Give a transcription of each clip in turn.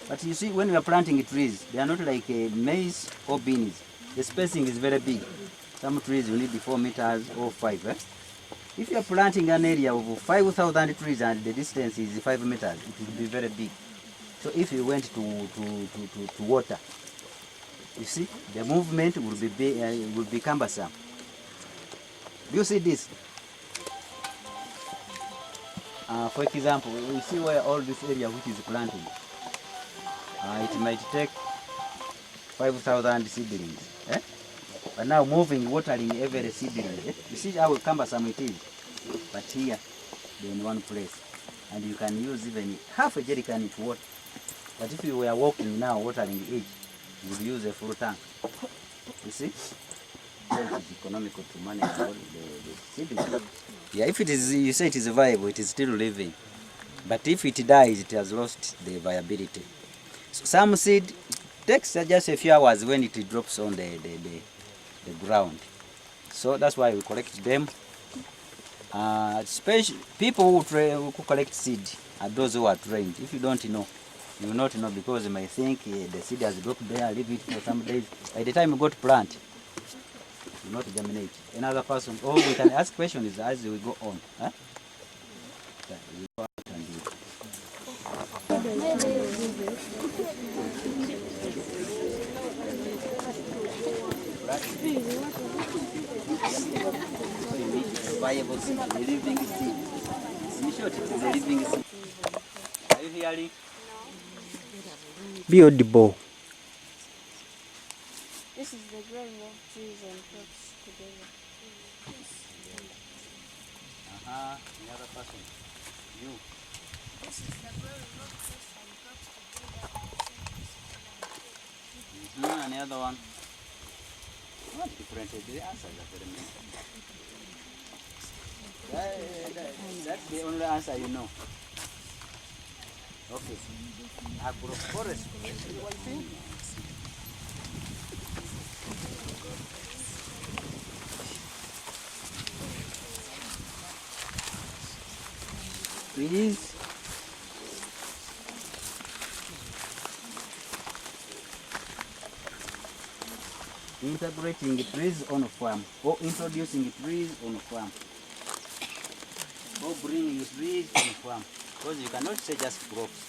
But you see, when we are planting trees, they are not like maize or beans. The spacing is very big. Some trees you need 4 meters or 5. Eh? If you are planting an area of 5,000 trees and the distance is 5 meters, it will be very big. So if you went to water, you see, the movement will be cumbersome. Do you see this? For example, you see where all this area which is planted. It might take 5,000 seedlings. Eh? But now moving, watering every seedling. Eh? You see how cumbersome it is. But here, they're in one place. And you can use even half a jerrycan to water. But if you were walking now, watering each, you would use a full tank. You see? So it is economical to manage all the seedlings. Yeah, if it is, you say it is viable, it is still living. But if it dies, it has lost the viability. So some seed takes just a few hours when it drops on the ground. So that's why we collect them. Special people who collect seed are those who are trained. If you don't know, you will not know, because you may think the seed has dropped there, leave it for some days. By the time you go to plant, it will not germinate. Another person, or we can ask questions as we go on. Huh? Yeah, we go out and do it. So you need a viable seed, a living seed. In short, it is a living seed. Are you hearing? Be audible. This is the growing of trees and crops together. Another person. You. This is the growing of trees and crops together. And the other one. What different? The answers are very many. That's the only answer you know. Okay. Agroforestry. Trees. Integrating trees on a farm, or introducing trees on a farm, or bringing trees on a farm. Because you cannot say just crops.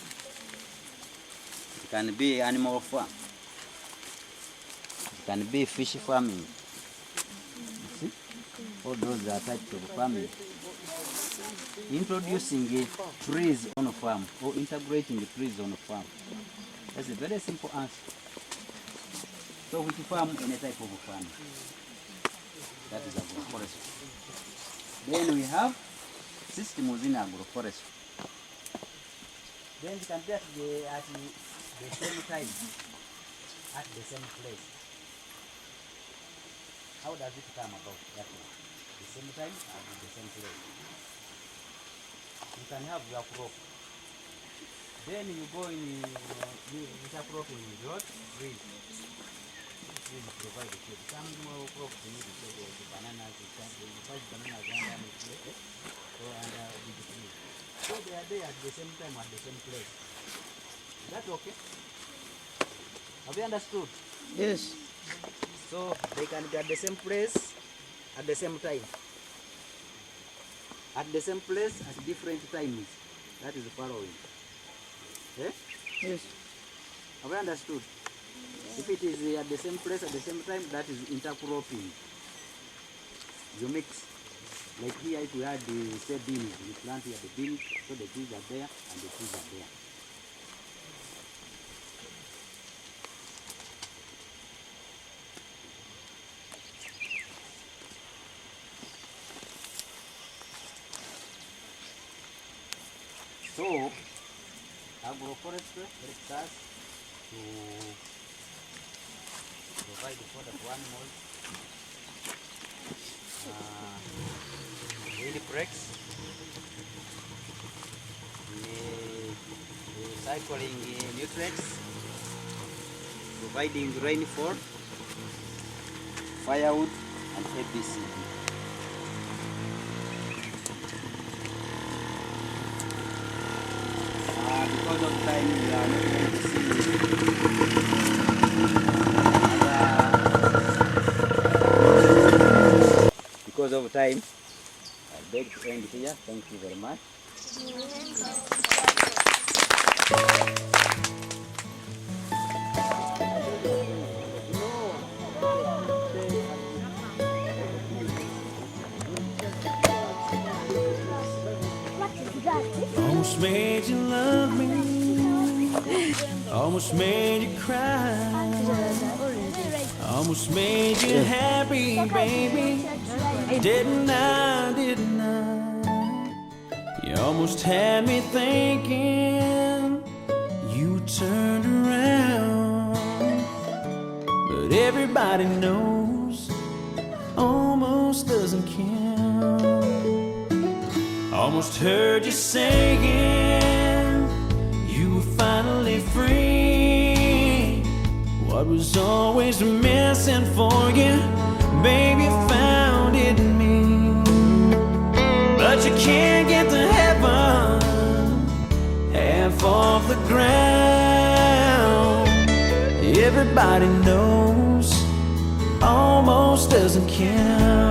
It can be animal farm. It can be fish farming. You see? All those are types of farming. Introducing trees on a farm, or integrating trees on a farm. That's a very simple answer. So which farm? Any type of farm. That is agroforestry. Then we have systems in agroforestry. Then you can be at the same time, at the same place. How does it come about that way? The same time and at the same place. You can have your crop. Then you go in, you crop in road, trees. Trees provide the shade. Some more crops you need to say the bananas, the first bananas under the tree, so under big trees. So they are there at the same time, at the same place. Is that okay? Have you understood? Yes. So they can be at the same place at the same time. At the same place at different times. That is the following. Eh? Yes. Have you understood? If it is at the same place at the same time, that is intercropping. You mix. Like here, if we had the say beans, we plant here the beans, so the trees are there and the trees are there. So, agroforestry helps us to provide fodder for animals. Wind breaks, recycling nutrients, providing rainfall, firewood, and ABC. Because of time, we are not going to see of time, I beg to end here. Thank you very much. Almost made you love me, almost made you cry, almost made you happy, baby. Didn't I? You almost had me thinking you turned around, but everybody knows almost doesn't count. Almost heard you saying you were finally free. What was always missing for you, baby, found it in me. But you can't get to heaven half off the ground. Everybody knows almost doesn't count.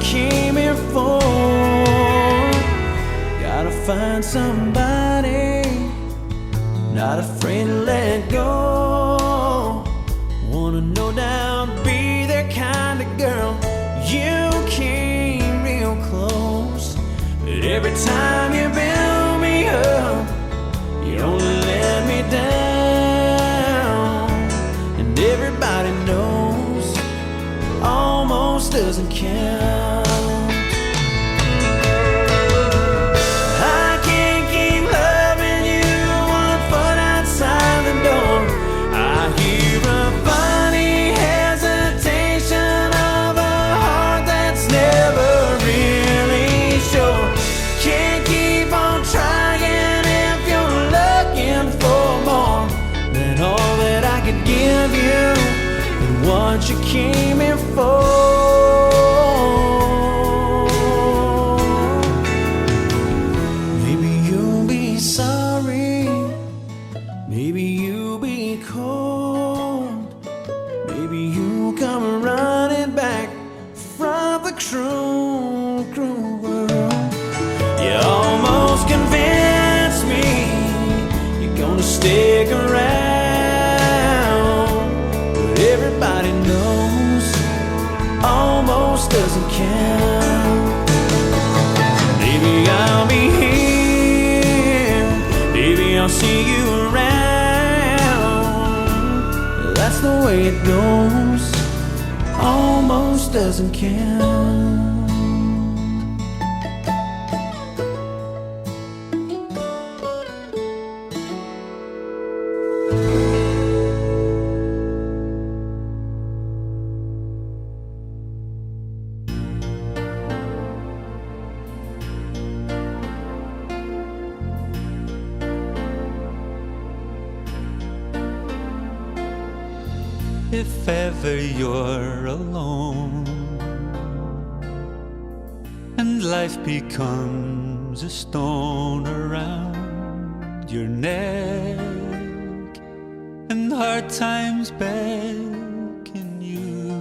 Came here for. Gotta find somebody not afraid to let go. Wanna no doubt be their kind of girl. You came real close, but every time you build me up, you only let me down. And everybody knows almost doesn't count. What you came here for. Maybe you'll be sorry, maybe you'll be cold, maybe you'll come running back from the cruel, cruel world. You almost convinced me you're gonna stick around. Everybody knows almost doesn't count. Maybe I'll be here, maybe I'll see you around. That's the way it goes, almost doesn't count. If ever you're alone and life becomes a stone around your neck and hard times beckon you,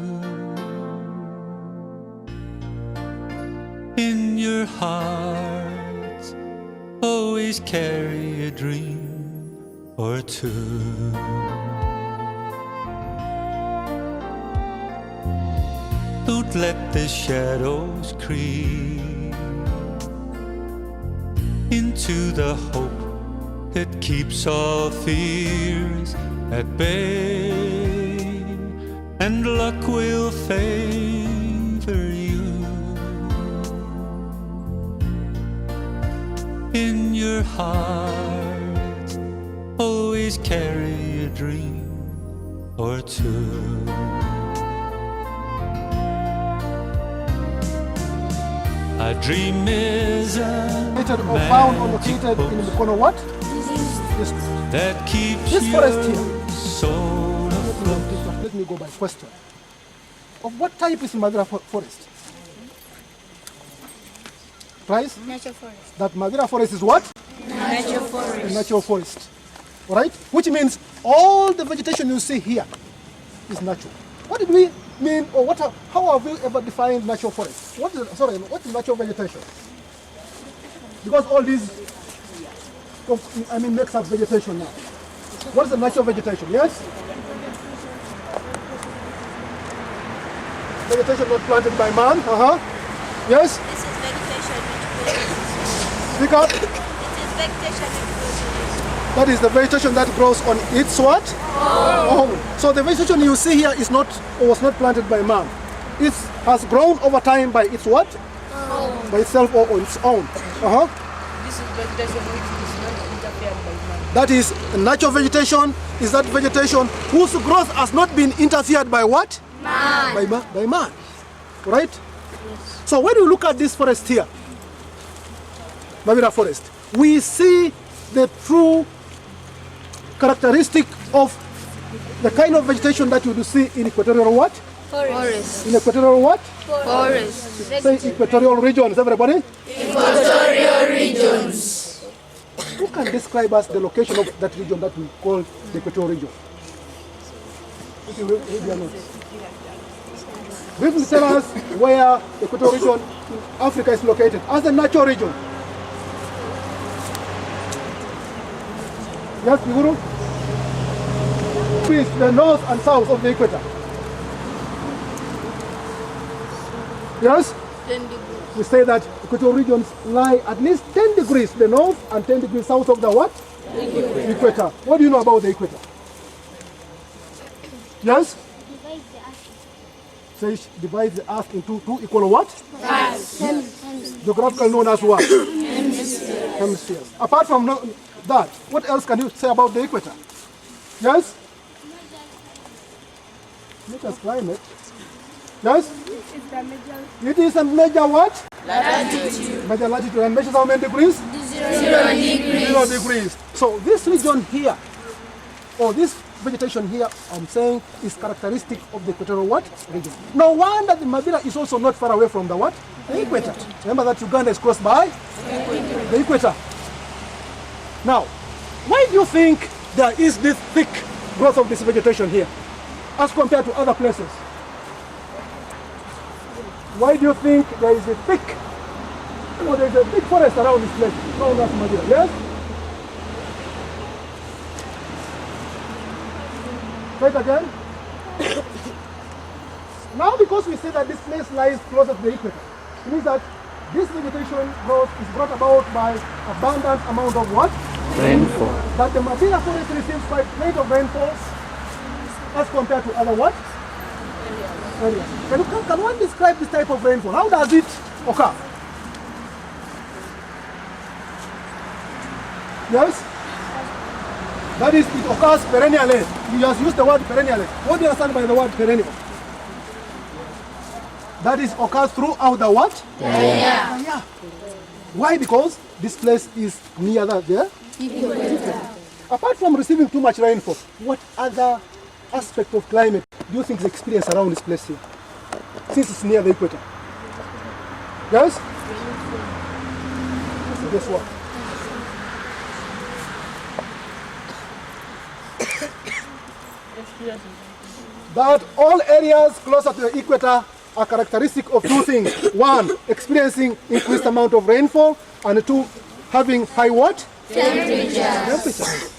in your heart always carry a dream or two. Don't let the shadows creep into the hope that keeps all fears at bay, and luck will favor you. In your heart always carry a dream or two. I My dream is a Located or found or located in Mukono what? District. that keeps This forest your here. soul afloat. Let me go by question. Of what type is Magira forest? Price? Nature forest. That Magira forest is what? Nature forest. A natural forest. All right? Which means all the vegetation you see here is natural. What did we mean, or what? How have we ever defined natural forest? What is natural vegetation? Because all these, makes up vegetation now. What is the natural vegetation? Yes? Vegetation not planted by man. Yes? This is vegetation which grows. Speak up. It is vegetation which grows on its That is the vegetation that grows on its what? Own. So the vegetation you see here is not, or was not planted by man. It has grown over time by its what? By itself or on its own. This is vegetation which is not interfered by man. That is natural vegetation. Is that vegetation whose growth has not been interfered by what? Man. By man. Right? Yes. So when you look at this forest here, Magira forest, we see the true characteristic of the kind of vegetation that you do see in equatorial what? forest. In equatorial what? Forest. Say equatorial regions, everybody. Equatorial regions. Who can describe us the location of that region that we call the equatorial region? Briefly tell us where the equatorial region in Africa is located as a natural region. Yes, Guru? Is the north and south of the equator. Yes? 10 degrees. We say that equatorial regions lie at least 10 degrees to the north and 10 degrees south of the what? Equator. What do you know about the equator? Yes? Says divides the earth into two equal what? Geographical known as what? Hemispheres. Apart from that, what else can you say about the equator? Yes? Nature's climate. Yes? It is a major what? Latitude. Major latitude. And measures how many degrees? 0 degrees. 0 degrees. So this region here, or this vegetation here, I'm saying, is characteristic of the equatorial what? Region. No wonder the Magira is also not far away from the what? The equator. Remember that Uganda is crossed by the equator. Now, why do you think there is this thick growth of this vegetation here as compared to other places? Why do you think there is a thick, there is a big forest around this place? No, that's Magira. Yes? Say it again. Now, because we say that this place lies closer to the equator, it means that this vegetation growth is brought about by abundant amount of what? Rainfall. That the Magira forest receives quite plenty of rainfall as compared to other what? Areas. Can one describe this type of rainfall? How does it occur? Yes? That is, it occurs perennially. You just use the word perennially. What do you understand by the word perennial? That is, occurs throughout the what? Yeah. Why? Because this place is near there. Apart from receiving too much rainfall, what other aspect of climate do you think is experienced around this place here? Since it's near the equator. Yes? So guess what? That all areas closer to the equator are characteristic of two things. One, experiencing increased amount of rainfall, and two, having high what? Temperature. Is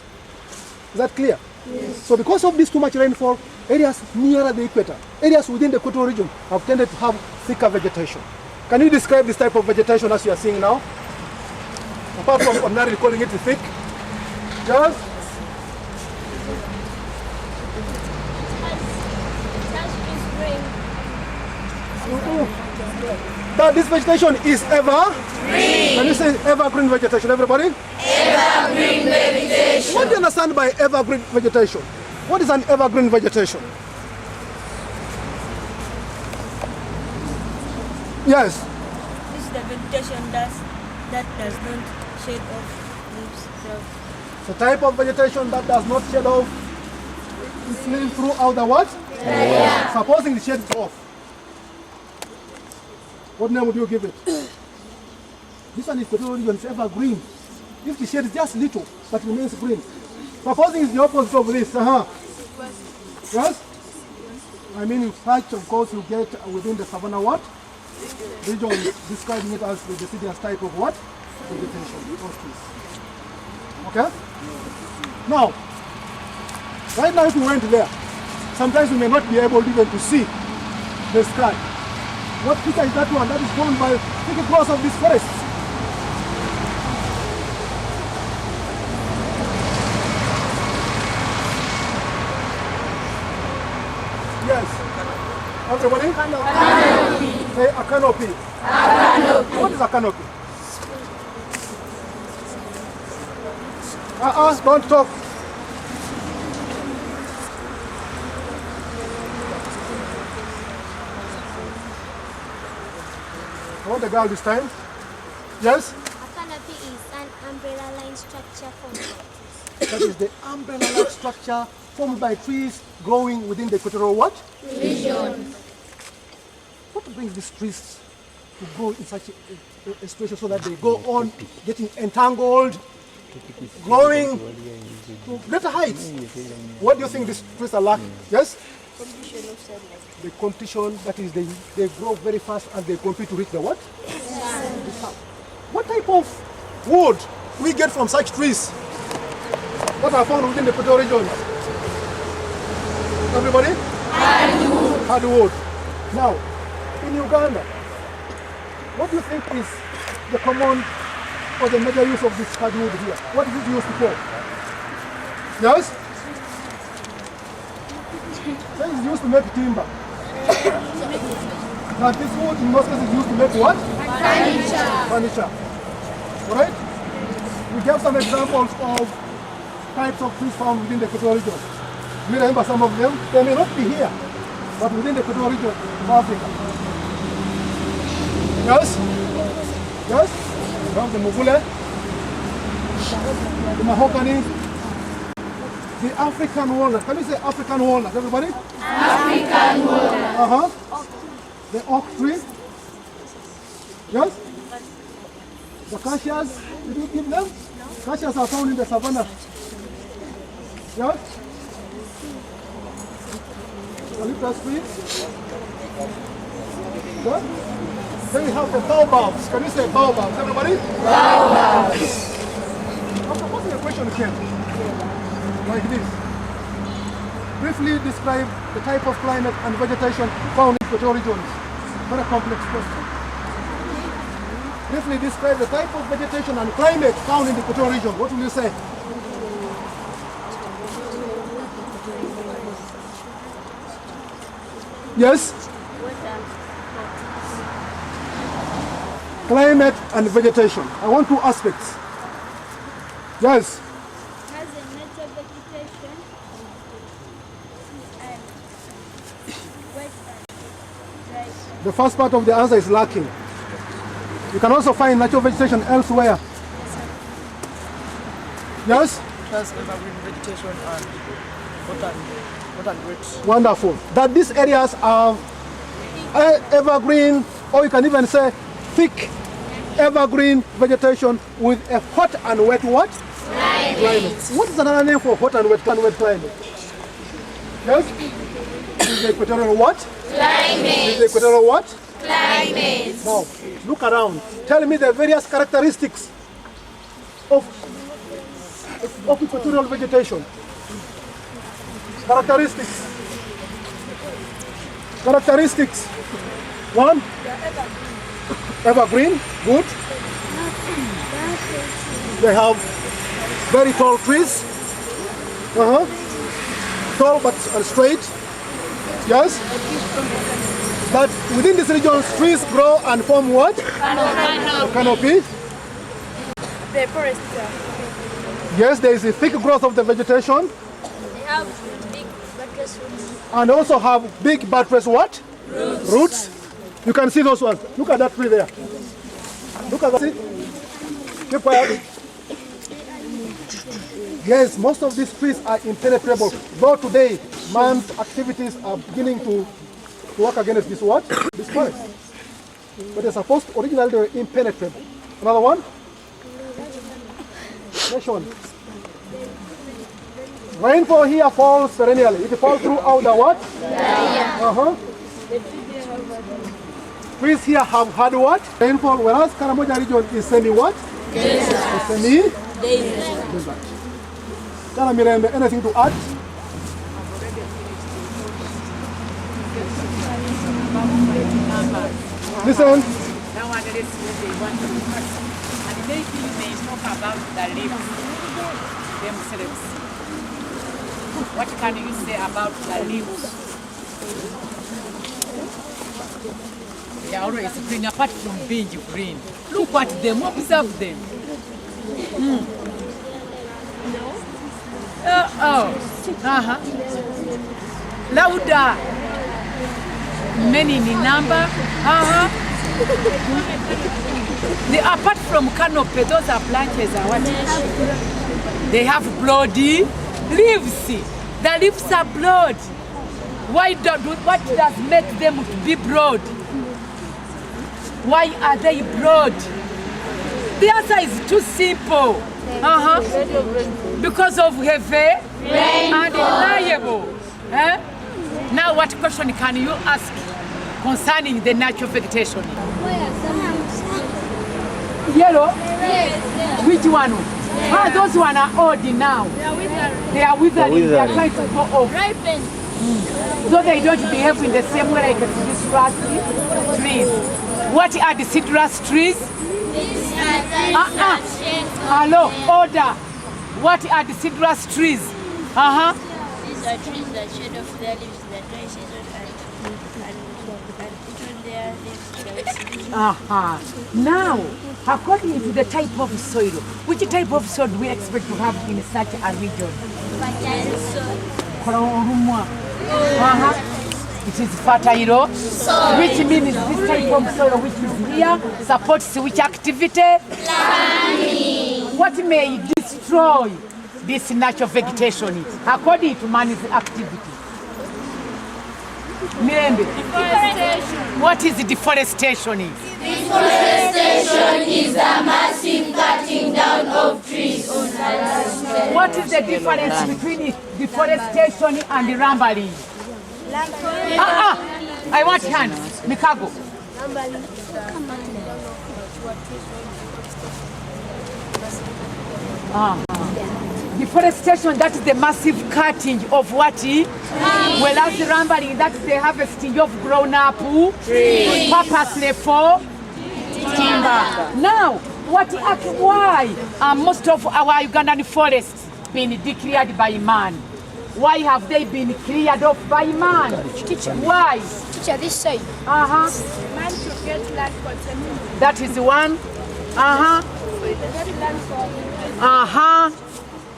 that clear? Yes. So because of this too much rainfall, areas nearer the equator, areas within the equatorial region have tended to have thicker vegetation. Can you describe this type of vegetation as you are seeing now? Apart from ordinarily calling it thick. Yes? That this vegetation is evergreen. Can you say evergreen vegetation, everybody? Evergreen vegetation. What do you understand by evergreen vegetation? What is an evergreen vegetation? Yes. It's the vegetation that does not shed off leaves. The type of vegetation that does not shed off its leaves throughout the what? Yeah. Supposing it sheds off. What name would you give it? This one is equatorial region, it's evergreen. If the shade is just little, but remains green. Supposing it's the opposite of this. Yes? I mean, in fact, of course, you get within the savanna what? Region, describing it as the deciduous type of what? Vegetation. Okay? Now, right now if we went there, sometimes we may not be able even to see the sky. What picture is that one? That is formed by thick growth of these forests. Yes. Everybody? Canopy. Say a canopy. A canopy. What is a canopy? Don't talk. I want the girl this time. Yes? A canopy is an umbrella-like structure formed by trees. That is the umbrella-like structure formed by trees growing within the equatorial what? Region. What brings these trees to grow in such a situation so that they go on getting entangled, growing to greater heights? What do you think these trees are lacking? Yes? Condition of sunlight. The competition, that is, they grow very fast and they compete to reach the what? The sun. What type of wood we get from such trees? What are found within the equatorial region? Everybody? Hardwood. Hardwood. Now, in Uganda, what do you think is the common or the major use of this hardwood here? What is it used for? Yes? It is used to make timber. Now this wood in most cases is used to make what? Furniture. Furniture. Alright? We gave some examples of types of trees found within the equatorial region. You remember some of them? They may not be here, but within the equatorial region of Africa. Yes? Yes? We have the mugule, the mahogany, the African walnut. Can you say African walnut, everybody? African walnut. The oak tree. Yes? The cashews, did you give them? Cashews are found in the savannah. Yes? Eucalyptus tree. Yes? Then we have the baobabs. Can you say baobabs, everybody? Baobabs. I'm proposing a question here. Like this. Briefly describe the type of climate and vegetation found in equatorial regions. Very complex question. Briefly describe the type of vegetation and climate found in the equatorial region. What will you say? Yes? Climate and vegetation. I want two aspects. Yes? Has a natural vegetation and wet and dry. The first part of the answer is lacking. You can also find natural vegetation elsewhere. Yes? Has evergreen vegetation and water rich. Wonderful. That these areas are evergreen, or you can even say thick evergreen vegetation with a hot and wet what? Climate. What is another name for hot and wet climate? Yes? This is the equatorial what? Climate. This is the equatorial what? Climate. Now, look around. Tell me the various characteristics of equatorial vegetation. Characteristics. Characteristics. One. Evergreen. Good. They have very tall trees. Tall but straight. Yes. But within this region, trees grow and form what? Canopy. The forest. Yes, there is a thick growth of the vegetation. They have big buttress roots. And also have big buttress what? Roots. You can see those ones. Look at that tree there. Look at that. Keep quiet. Yes, most of these trees are impenetrable. Though today, man's activities are beginning to work against this what? This forest. But they're supposed to, originally they were impenetrable. Another one? Next one. Rainfall here falls perennially. It falls throughout the what? Trees here have had what? Rainfall, whereas Karamoja region is semi what? Semi desert. Tell me, anything to add? Listen. Nowadays, they want to cut, and maybe they talk about the leaves themselves. What can you say about the leaves? They are always green, apart from being green. Look at them, observe them. Louder. Many in number. Apart from canopy, those are branches. They have bloody leaves. The leaves are broad. What does make them to be broad? Why are they broad? The answer is too simple. Because of heavy and reliable. Now what question can you ask concerning the natural vegetation? Yellow? Yes. Which one? Those one are old now. They are withering. They are trying to go off. So they don't behave in the same way like the citrus trees. What are the citrus trees? Hello, order. What are the citrus trees? These are trees that shed off their leaves in the dry season and put on their leaves in the wet season. Now, according to the type of soil, which type of soil do we expect to have in such a region? It is fertile soil, which means this type of soil which is here supports which activity? Farming. What may destroy this natural vegetation according to man's activity? Deforestation. What is deforestation? Deforestation is the massive cutting down of trees. What is the difference between deforestation and rambling? I want hands. Mikago. Deforestation, that is the massive cutting of what? Whereas the rambling, that is the harvesting of grown up trees purposely for timber. Now, why are most of our Ugandan forests been declared by man? Why have they been cleared off by man? Why? Teacher, this side. Man to get land for settlement. That is one.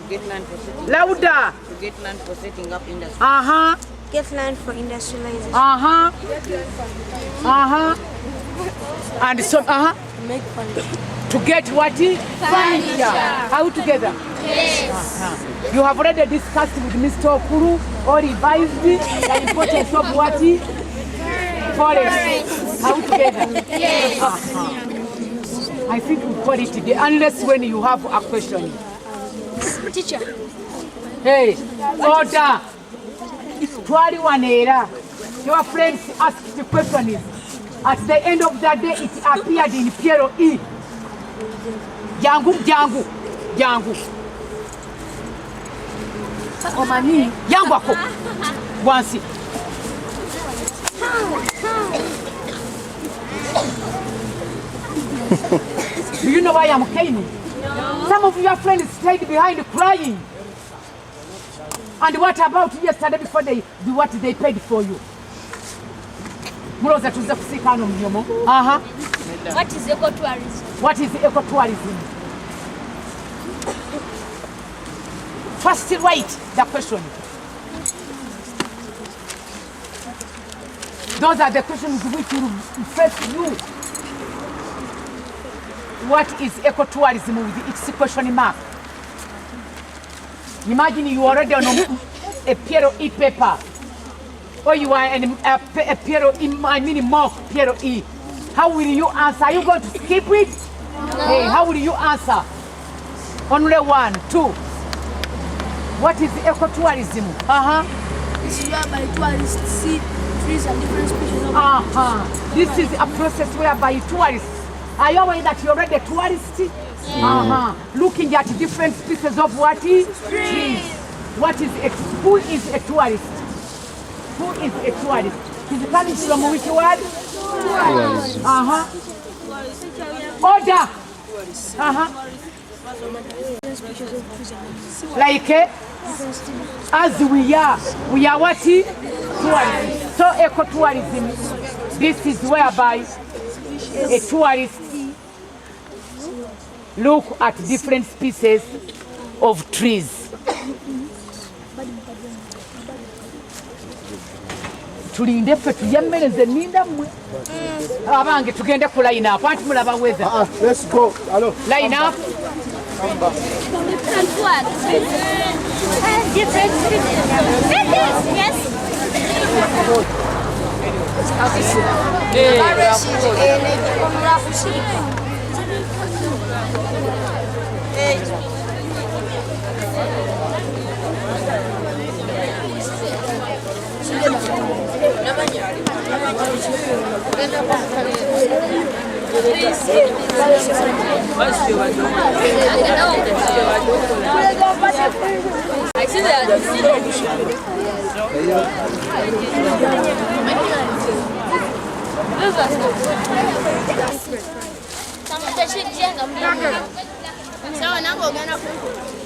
Get land for setting. Louder. To get land for setting up industry. Get land for industrialization. And so Make furniture. to get what? Furniture. How together? Yes. You have already discussed with Mr. Okuru or revised the importance of what? Forest. How together? Yes. I think we call it today, unless when you have a question. Teacher. Hey, order. Twali wanera. Your friends asked the question is, at the end of the day, it appeared in Piero E. Jangu. Omani, yangu ako. Wansi. Do you know why I'm crying? No. Some of your friends stayed behind crying. And what about yesterday before they do what they paid for you? What is ecotourism? What is ecotourism? First write the question. Those are the questions which will face you. what is ecotourism with its question mark. Imagine you are already on a PLE paper, or you are a PLE, I mean mock PLE. How will you answer? Are you going to skip it? Hey, how will you answer? Only 1, 2. What is ecotourism? This is whereby tourists see trees and different species of This is a process whereby tourists, are you aware that you're already a tourist? Looking at different species of what? Trees. Who is a tourist? Who is a tourist? Is coming from which word? Order. Like as we are what? Tourists. So ecotourism, this is whereby a tourist look at different species of trees. Tulinde ffe tuyemmereze ninda mmwe abange tugende ku line up anti mulaba weather. Let's go. Hello. Line up. Different what? Different yes.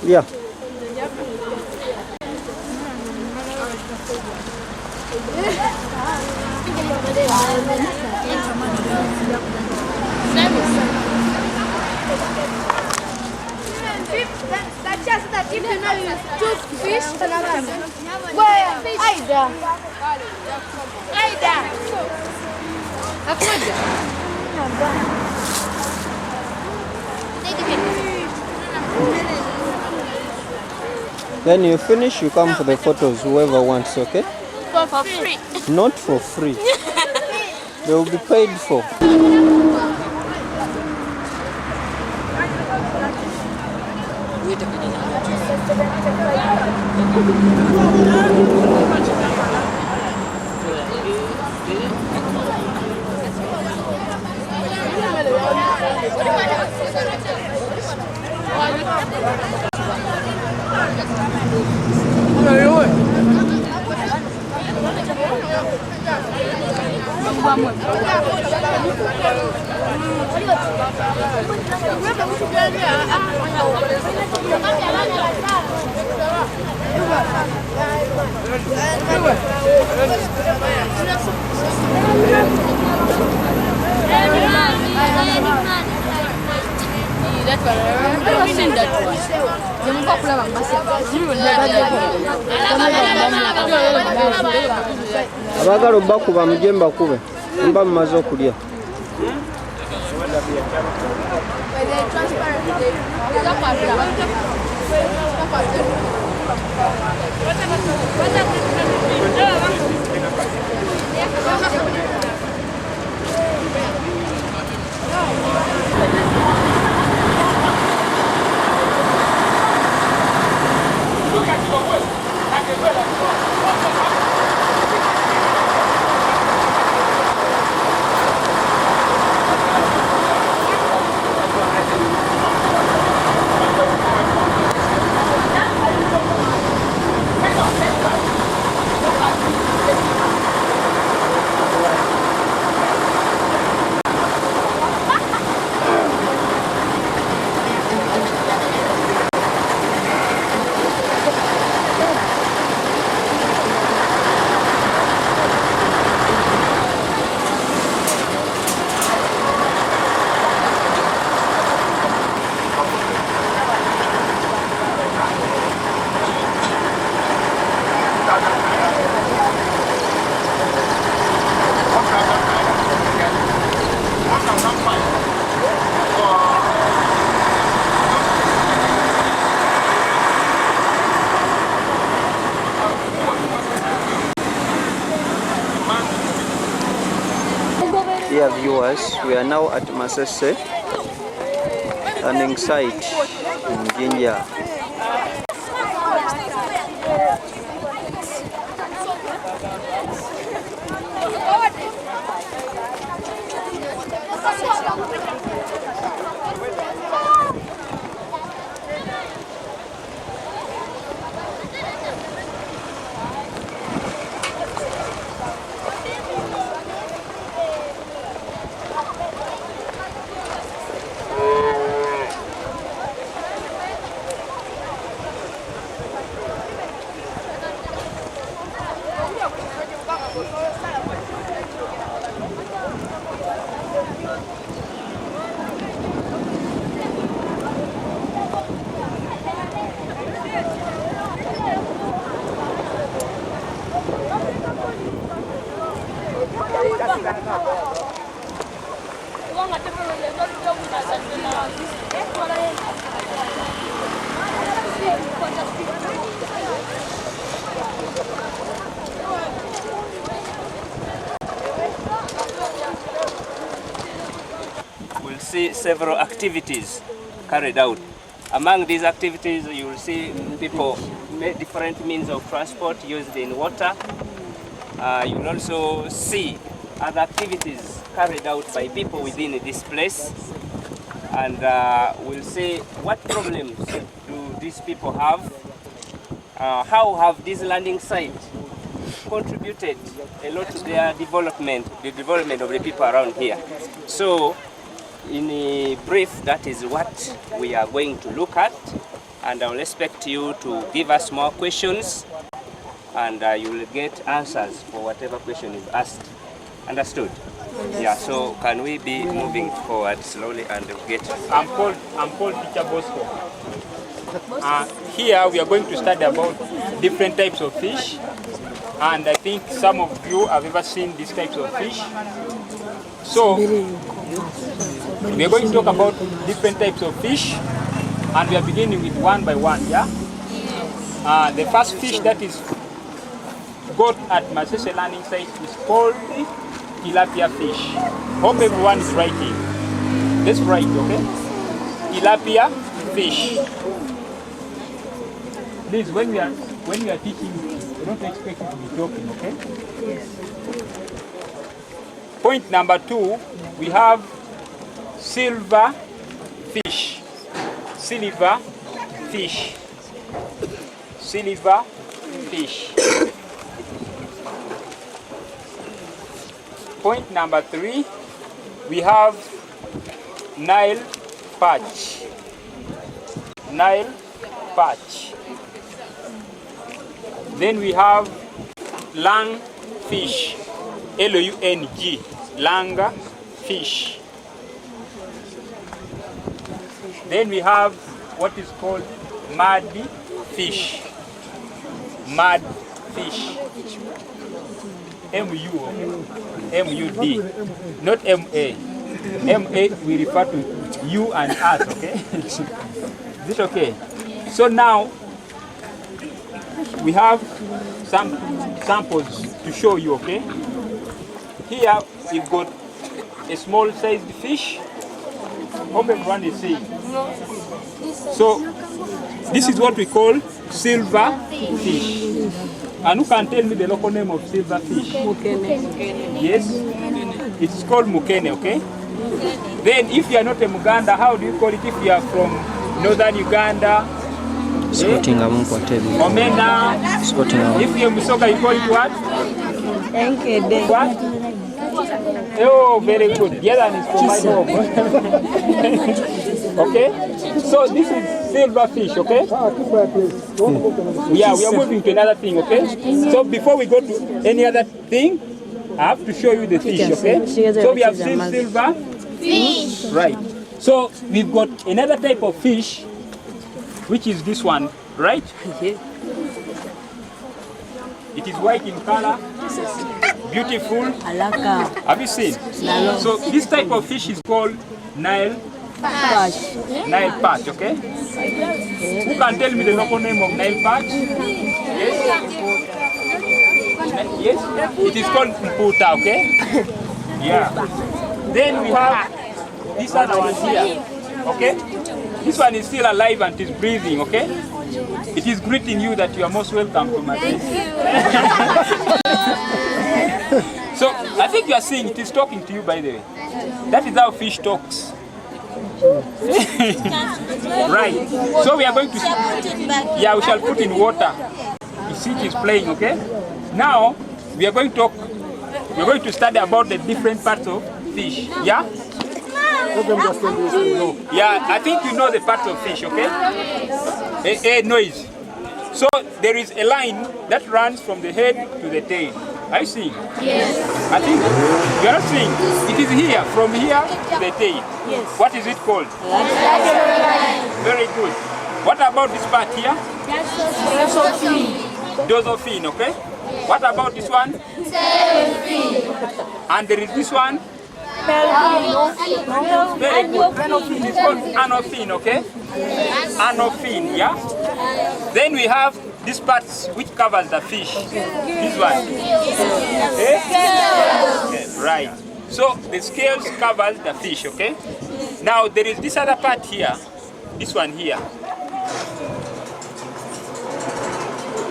Yeah. That's just that if you know you took fish, where? Aida. Then you finish, you come for the photos, whoever wants, okay? For free. Not for free. They will be paid for. Abagala obbakuba mugye mbakube mba mumaze okulya. Dear viewers, we are now at Masese landing site in Jinja. We'll see several activities carried out. Among these activities, you will see people make different means of transport used in water. You will also see other activities carried out by people within this place. And we'll see what problems do these people have. How have these landing sites contributed a lot to their development, the development of the people around here. So, in a brief, that is what we are going to look at, and I will expect you to give us more questions, and you will get answers for whatever question is asked. Understood? Yeah, so can we be moving forward slowly and get... I'm called Teacher Bosco. Here we are going to study about different types of fish, and I think some of you have ever seen these types of fish. So we are going to talk about different types of fish, and we are beginning with one by one, yeah? The first fish that is got at Masese landing site is called tilapia fish. Hope everyone is writing. Let's write, okay? Tilapia fish. Please, when we are teaching, we don't expect you to be talking, okay? Yes. Point number 2, we have silver fish. Silver fish. Silver fish. Point number 3, we have Nile perch. Nile perch. Then we have lang fish. L-U-N-G. Lang fish. Then we have what is called mud fish. Mud fish. M-U, M-U-D, not M-A. M-A, we refer to you and us, okay? Is it okay? So now, we have some samples to show you, okay? Here, we've got a small sized fish. Hope everyone is seeing. So, this is what we call silver fish. And who can tell me the local name of silver fish? Mukene. Yes? It's called mukene, okay? Then if you are not a Muganda, how do you call it if you are from northern Uganda? Omena. If you are Musoga, you call it what? What? Oh, very good. The other one is from my home. Okay? So this is silver fish, okay? Yeah, we are moving to another thing, okay? So before we go to any other thing, I have to show you the fish, okay? So we have seen silver fish. Right. So we've got another type of fish, which is this one, right? It is white in color, beautiful. Have you seen? So this type of fish is called Nile perch. Nile perch, okay? Who can tell me the local name of Nile perch? Yes? Yes? It is called Mputa, okay? Yeah. Then we have this other one here. Okay? This one is still alive and is breathing, okay? It is greeting you that you are most welcome to my place. So I think you are seeing it is talking to you, by the way. That is how fish talks. Right. So we are going to, yeah, we shall put in water. You see it is playing, okay? Now we are going to study about the different parts of fish. Yeah? Yeah, I think you know the parts of fish, okay? A noise. So there is a line that runs from the head to the tail. Are you seeing? Yes. I think you are not seeing. It is here, from here to the tail. Yes. What is it called? Very good. What about this part here? Dorsal fin, okay? What about this one? And there is this one? Very good. It's called anal fin, okay? Anal fin, yeah? Then we have this part which covers the fish. This one. Okay? Right. So the scales covers the fish, okay? Now there is this other part here. This one here.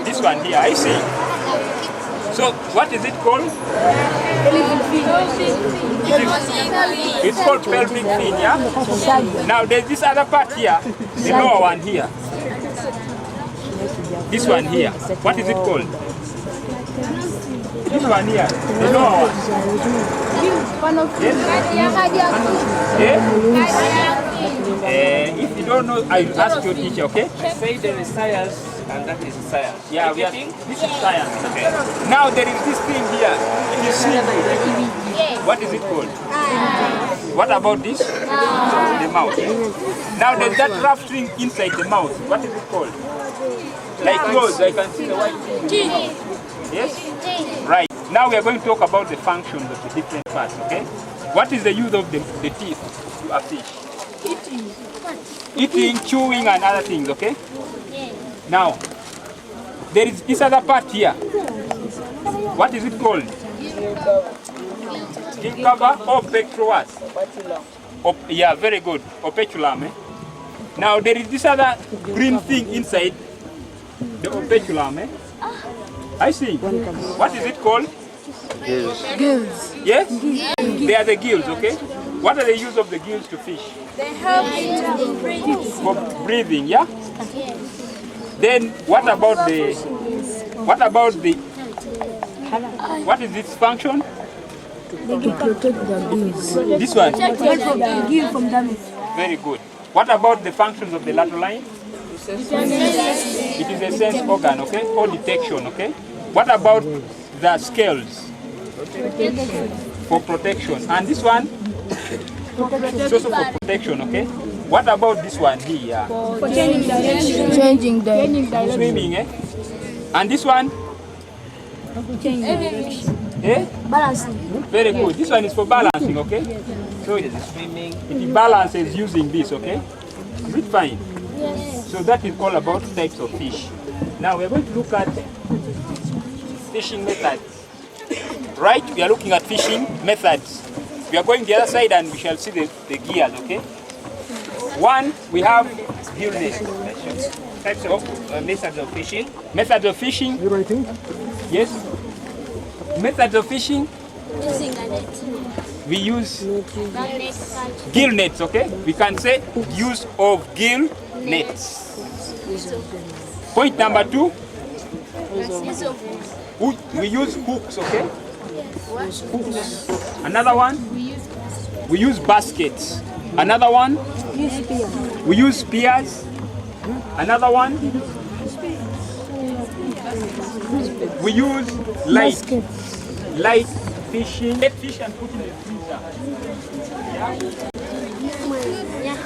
This one here, I see. So what is it called? It's called pelvic fin, yeah? Now there's this other part here, the lower one here. This one here. What is it called? This one here, the lower one. Yes? If you don't know, I will ask your teacher, okay? Say there is science and that is science. Yeah, we are, this is science. Okay. Now there is this thing here. You see, what is it called? What about this? The mouth. Now there's that rough string inside the mouth. What is it called? Like yours, I can see the white thing. Yes? Right. Now we are going to talk about the functions of the different parts, okay? What is the use of the teeth to a fish? Eating, chewing, and other things, okay? Now, there is this other part here. What is it called? Gill cover or pectoral? Yeah, very good. Operculum. Now, there is this other green thing inside the operculum. I see. What is it called? Gills. Gills. Yes? They are the gills, okay? What are the use of the gills to fish? They help for breathing, yeah? Then what about the what is its function? They can protect the gills. This one? Protect the gill from damage. Very good. What about the functions of the lateral line? It is a sense organ, okay? Or detection, okay? What about the scales? For protection. And this one? It's also for protection, okay? What about this one here? For changing direction. Changing direction. Swimming, eh? And this one? Changing direction. Eh? Balancing. Very good. This one is for balancing, okay? So it is swimming. It balances using this, okay? Is it fine? Yes. So that is all about types of fish. Now we are going to look at fishing methods. Right? We are looking at fishing methods. We are going the other side and we shall see the gears, okay? One, we have gill net. Types of methods of fishing. Methods of fishing. You writing? Yes. Methods of fishing. Using a net. We use gill nets, okay? We can say use of gill nets. Point number two. We use hooks, okay? Hooks. Another one. We use baskets. Another one. We use spears. Another one. We use light fishing. Let fish and put in the freezer. Yeah?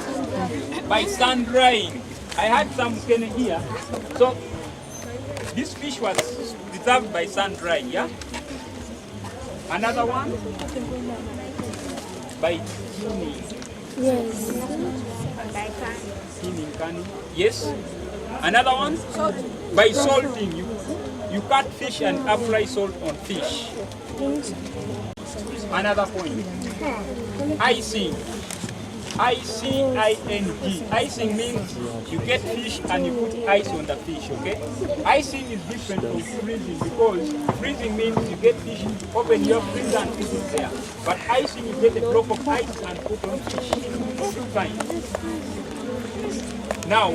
By sun drying. I had some cane here. So this fish was preserved by sun drying, yeah? Another one by tuning. Yes. Canning. Yes. Another one by salting. You cut fish and apply salt on fish. Another point. Icing. I-C-I-N-G. Icing means you get fish and you put ice on the fish, okay? Icing is different from freezing because freezing means you get fish, open your freezer and put it there. But icing, you get a block of ice and put on fish. Fine. Now,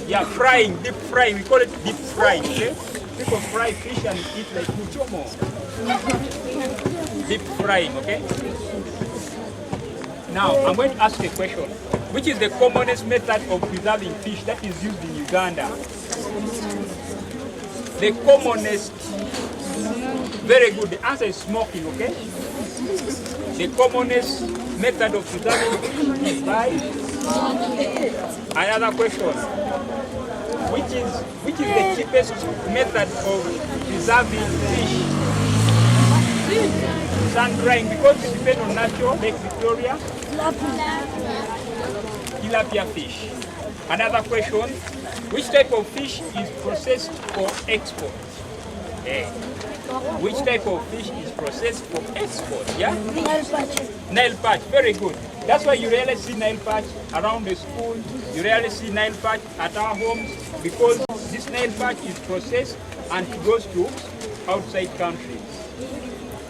yeah, frying, deep frying. We call it deep frying, okay? People fry fish and eat like muchomo. Deep frying, okay? Now, I'm going to ask a question. Which is the commonest method of preserving fish that is used in Uganda? The commonest, very good. The answer is smoking, okay? The commonest method of preserving fish is by another question. Which is the cheapest method of preserving fish? Sun drying, because it depends on natural, Lake Victoria. Tilapia fish. Another question, which type of fish is processed for export? Which type of fish is processed for export? Yeah? Nail patch. Nail patch, very good. That's why you rarely see nail patch around the school. You rarely see nail patch at our homes because this nail patch is processed and it goes to outside countries.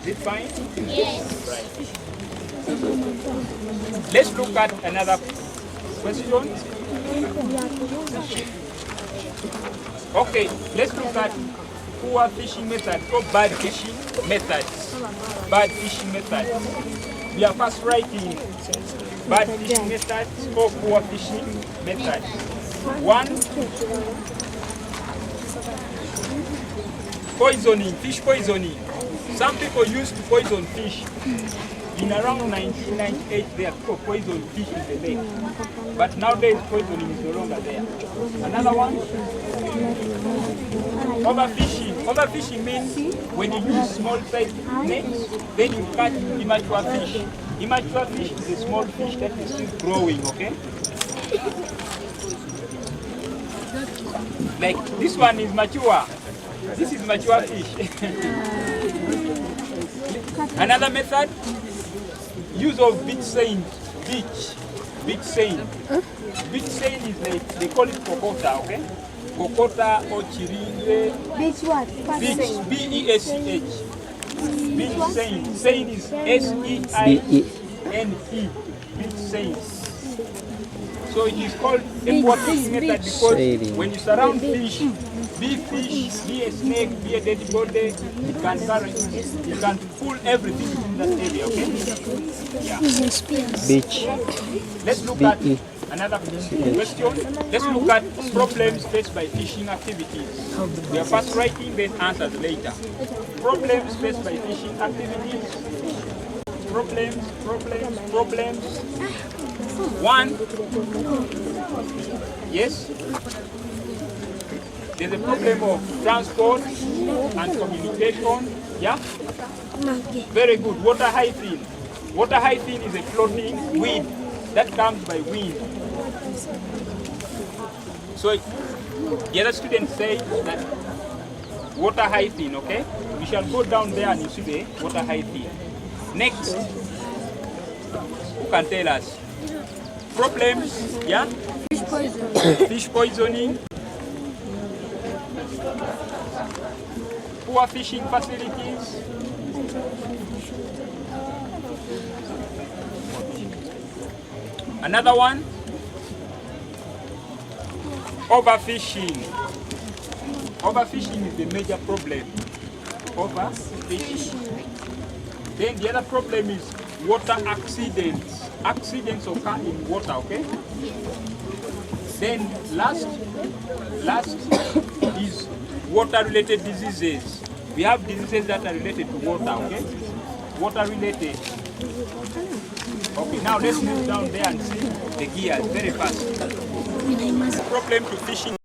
Is it fine? Yes. Right. Let's look at another question. Okay, let's look at poor fishing methods or bad fishing methods. Bad fishing methods. We are first writing bad fishing methods or poor fishing methods. One, poisoning, fish poisoning. Some people used to poison fish. In around 1998, there are people poisoned fish in the lake. But nowadays, poisoning is no longer there. Another one, overfishing. Overfishing means when you use small size nets, then you catch immature fish. Immature fish is a small fish that is still growing, okay? Like this one is mature. This is mature fish. Another method, use of beach seine. Beach seine. Beach seine is like, they call it kokota, okay? Kokota or chiringe. Beach what? Beach, B-E-S-C-H. Beach seine. Seine is S-E-I-N-E. Beach seine. So it is called a poor fishing method because when you surround fish, be fish, be a snake, be a dead body, you can carry, you can pull everything in that area, okay? Yeah. Beach. Let's look at another question. Let's look at problems faced by fishing activities. We are first writing, then answers later. Problems faced by fishing activities. Problems. One, yes, there's a problem of transport and communication, yeah? Very good, water hyphene. Water hyphene is a floating weed that comes by wind. So the other students say that water hyphene, okay? We shall go down there and you see the water hyphene. Next, who can tell us? Problems, yeah? Fish poisoning. Fish poisoning. Poor fishing facilities. Another one. Overfishing. Overfishing is the major problem. Overfishing. Then the other problem is water accidents. Accidents occur in water, okay? Then last is water-related diseases. We have diseases that are related to water, okay? Water-related. Okay, now let's move down there and see the gears very fast. Problem to fishing.